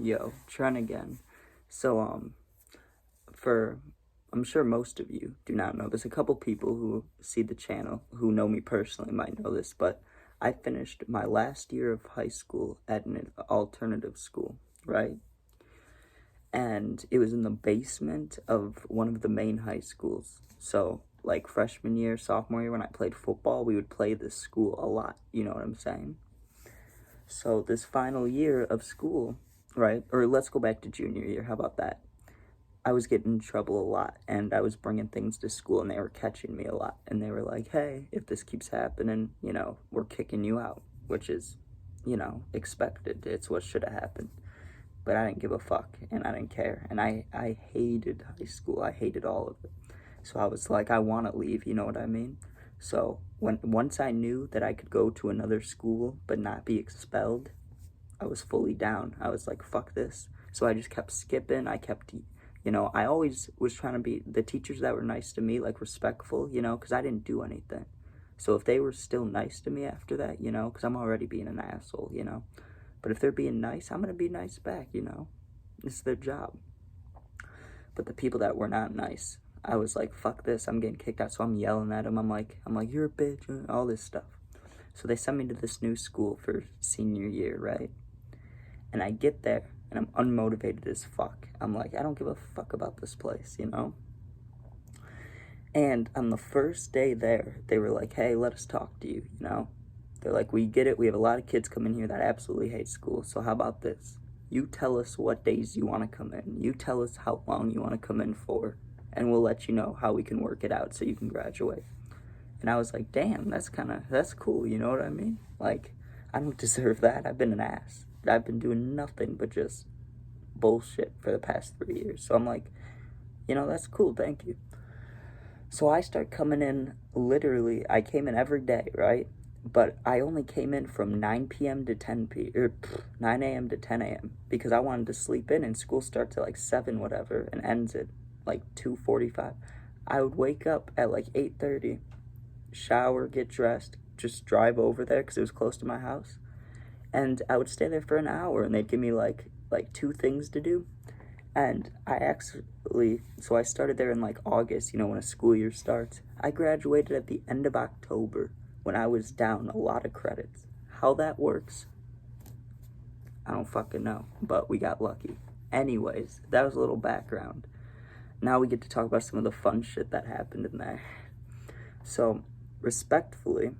Yo, Trent again. So, for I'm sure most of you do not know. There's a couple people who see the channel who know me personally might know this, but I finished my last year of high school at an alternative school, right? And it was in the basement of one of the main high schools. So, like freshman year, sophomore year, when I played football, we would play this school a lot. You know what I'm saying? So, this final year of school, right? Or let's go back to junior year. How about that? I was getting in trouble a lot, and I was bringing things to school, and they were catching me a lot. And they were like, hey, if this keeps happening, we're kicking you out, which is, expected. It's what should have happened. But I didn't give a fuck, and I didn't care. And I hated high school. I hated all of it. So I was like, I want to leave, you know what I mean? So once I knew that I could go to another school but not be expelled, I was fully down. I was like, fuck this. So I just kept skipping. I always was trying to be the teachers that were nice to me, like respectful, because I didn't do anything. So if they were still nice to me after that, because I'm already being an asshole, but if they're being nice, I'm going to be nice back, It's their job. But the people that were not nice, I was like, fuck this, I'm getting kicked out. So I'm yelling at them. I'm like, you're a bitch, all this stuff. So they sent me to this new school for senior year, right? And I get there, and I'm unmotivated as fuck. I'm like, I don't give a fuck about this place, And on the first day there, they were like, hey, let us talk to you, They're like, we get it. We have a lot of kids come in here that absolutely hate school. So how about this? You tell us what days you want to come in. You tell us how long you want to come in for. And we'll let you know how we can work it out so you can graduate. And I was like, damn, that's cool. You know what I mean? Like, I don't deserve that. I've been an ass. I've been doing nothing but just bullshit for the past 3 years. So I'm like, that's cool. Thank you. So I start coming in, literally, I came in every day, right? But I only came in from 9 p.m. to 9 a.m. to 10 a.m. because I wanted to sleep in, and school starts at like 7 whatever and ends at like 2:45. I would wake up at like 8:30, shower, get dressed, just drive over there because it was close to my house. And I would stay there for an hour, and they'd give me like 2 things to do. And so I started there in like August, when a school year starts. I graduated at the end of October when I was down a lot of credits. How that works, I don't fucking know, but we got lucky. Anyways, that was a little background. Now we get to talk about some of the fun shit that happened in there. So, respectfully,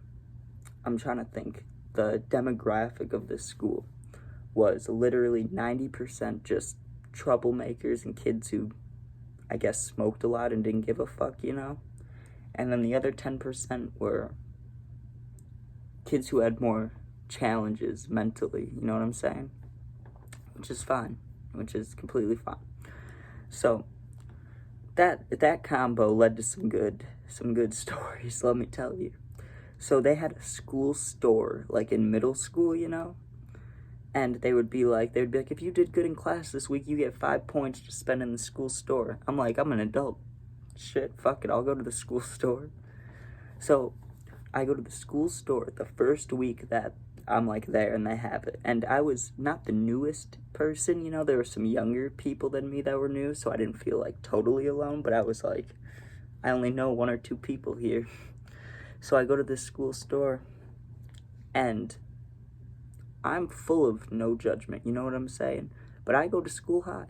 I'm trying to think. The demographic of this school was literally 90% just troublemakers and kids who, I guess, smoked a lot and didn't give a fuck, And then the other 10% were kids who had more challenges mentally, you know what I'm saying? Which is fine, which is completely fine. So that combo led to some good stories, let me tell you. So they had a school store, like in middle school, and they would be like, if you did good in class this week, you get 5 points to spend in the school store. I'm like, I'm an adult. Shit, fuck it, I'll go to the school store. So I go to the school store the first week that I'm like there and they have it. And I was not the newest person, there were some younger people than me that were new, so I didn't feel like totally alone, but I was like, I only know 1 or 2 people here. So I go to this school store, and I'm full of no judgment, you know what I'm saying? But I go to school high,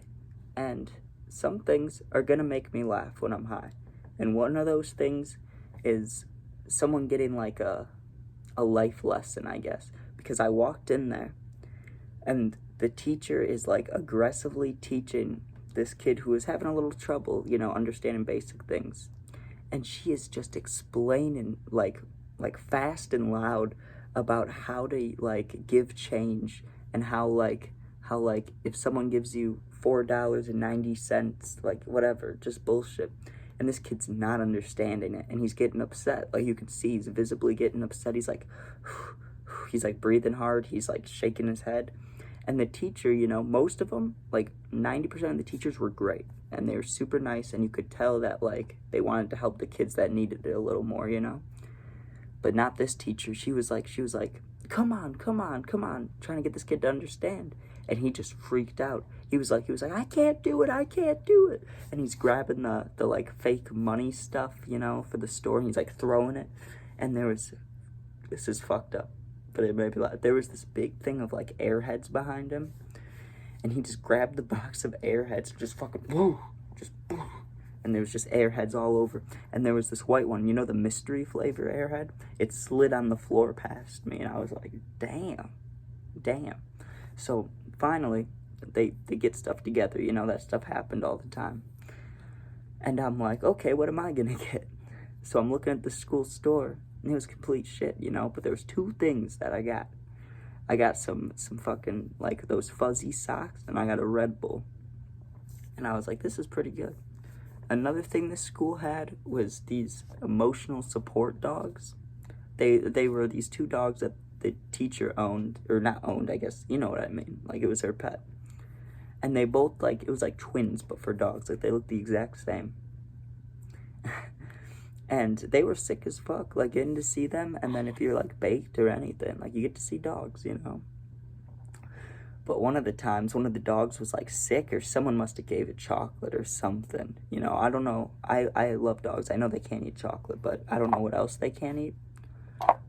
and some things are gonna make me laugh when I'm high. And one of those things is someone getting like a life lesson, I guess. Because I walked in there, and the teacher is like aggressively teaching this kid who is having a little trouble, understanding basic things. And she is just explaining like fast and loud about how to like give change, and how if someone gives you $4.90, like whatever, just bullshit. And this kid's not understanding it, and he's getting upset. Like, you can see he's visibly getting upset. He's like breathing hard. He's like shaking his head. And the teacher, most of them, like 90% of the teachers were great, and they were super nice, and you could tell that like they wanted to help the kids that needed it a little more, But not this teacher. She was like, come on, trying to get this kid to understand. and he just freaked out. He was like, I can't do it, I can't do it. And he's grabbing the like fake money stuff, you know, for the store, and he's like throwing it. And this is fucked up, but it made me laugh. There was this big thing of like Airheads behind him, and he just grabbed the box of Airheads and just fucking woo, just woo. And there was just Airheads all over. And there was this white one, you know, the mystery flavor Airhead? It slid on the floor past me, and I was like, damn. So finally, they get stuff together, you know, that stuff happened all the time. And I'm like, okay, what am I gonna get? So I'm looking at the school store, and it was complete shit, you know, but there was 2 things that I got. I got some fucking, like, those fuzzy socks, and I got a Red Bull. And I was like, this is pretty good. Another thing this school had was these emotional support dogs. They were these 2 dogs that the teacher owned, or not owned, I guess, you know what I mean, like it was her pet. And they both, like, it was like twins, but for dogs, like they looked the exact same. And they were sick as fuck, like getting to see them, and then if you're like baked or anything, like you get to see dogs, you know. But one of the times, one of the dogs was like sick, or someone must have gave it chocolate or something. You know, I don't know. I love dogs. I know they can't eat chocolate, but I don't know what else they can't eat.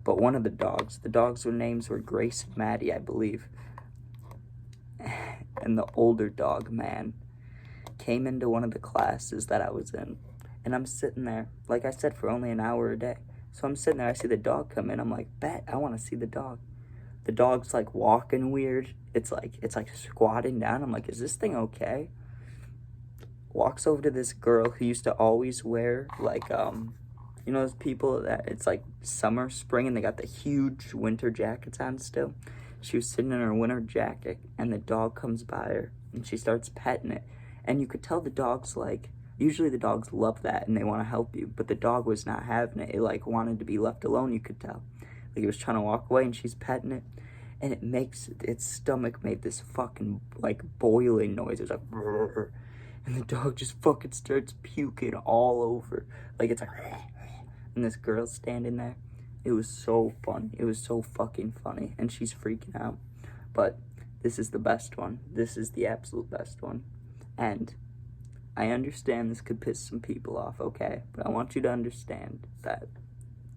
But one of the dogs' names were Grace and Maddie, I believe. And the older dog, man, came into one of the classes that I was in. And I'm sitting there, like I said, for only an hour a day. So I'm sitting there, I see the dog come in. I'm like, bet, I want to see the dog. The dog's like walking weird. It's like squatting down. I'm like, is this thing okay? Walks over to this girl who used to always wear like, you know those people that it's like summer, spring, and they got the huge winter jackets on still? She was sitting in her winter jacket, and the dog comes by her, and she starts petting it. And you could tell the dog's like, usually the dogs love that, and they want to help you, but the dog was not having it. It like wanted to be left alone, you could tell. Like it was trying to walk away, and she's petting it, and its stomach made this fucking like boiling noise. It was like, brrr, and the dog just fucking starts puking all over. Like it's like, and this girl's standing there. It was so funny. It was so fucking funny, and she's freaking out. But this is the best one. This is the absolute best one, and I understand this could piss some people off, okay? But I want you to understand that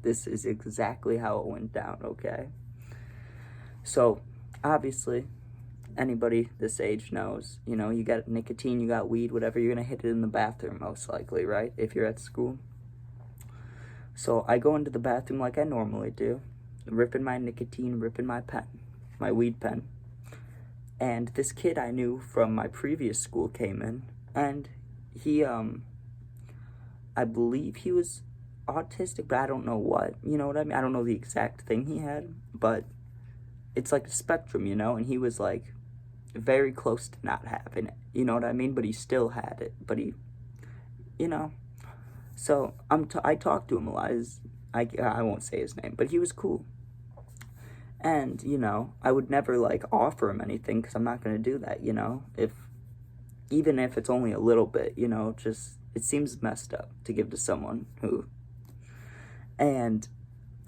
this is exactly how it went down, okay? So, obviously, anybody this age knows, you know, you got nicotine, you got weed, whatever, you're gonna hit it in the bathroom most likely, right? If you're at school. So, I go into the bathroom like I normally do, ripping my nicotine, ripping my pen, my weed pen. And this kid I knew from my previous school came in, and he, I believe he was autistic, but I don't know what, you know what I mean? I don't know the exact thing he had, but it's like a spectrum, you know? And he was like very close to not having it, you know what I mean? But he still had it, but he, you know? So I talked to him a lot. I won't say his name, but he was cool. And, you know, I would never like offer him anything because I'm not going to do that, you know? Even if it's only a little bit, you know, just, it seems messed up to give to someone who, and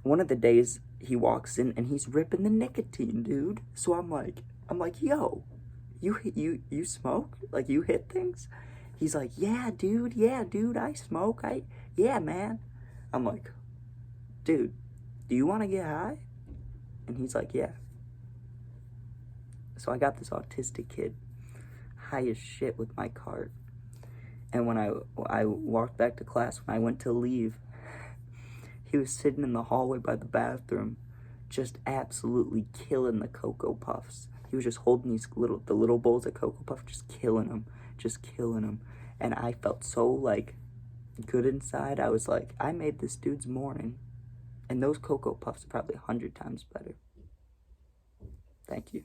one of the days he walks in and he's ripping the nicotine, dude. So I'm like, yo, you smoke? Like, you hit things? He's like, yeah, dude, I smoke, yeah, man. I'm like, dude, do you want to get high? And he's like, yeah. So I got this autistic kid high as shit with my cart. And when I walked back to class, when I went to leave, he was sitting in the hallway by the bathroom, just absolutely killing the Cocoa Puffs. He was just holding the little bowls of Cocoa Puffs, just killing them. And I felt so, like, good inside. I was like, I made this dude's morning. And those Cocoa Puffs are probably 100 times better. Thank you.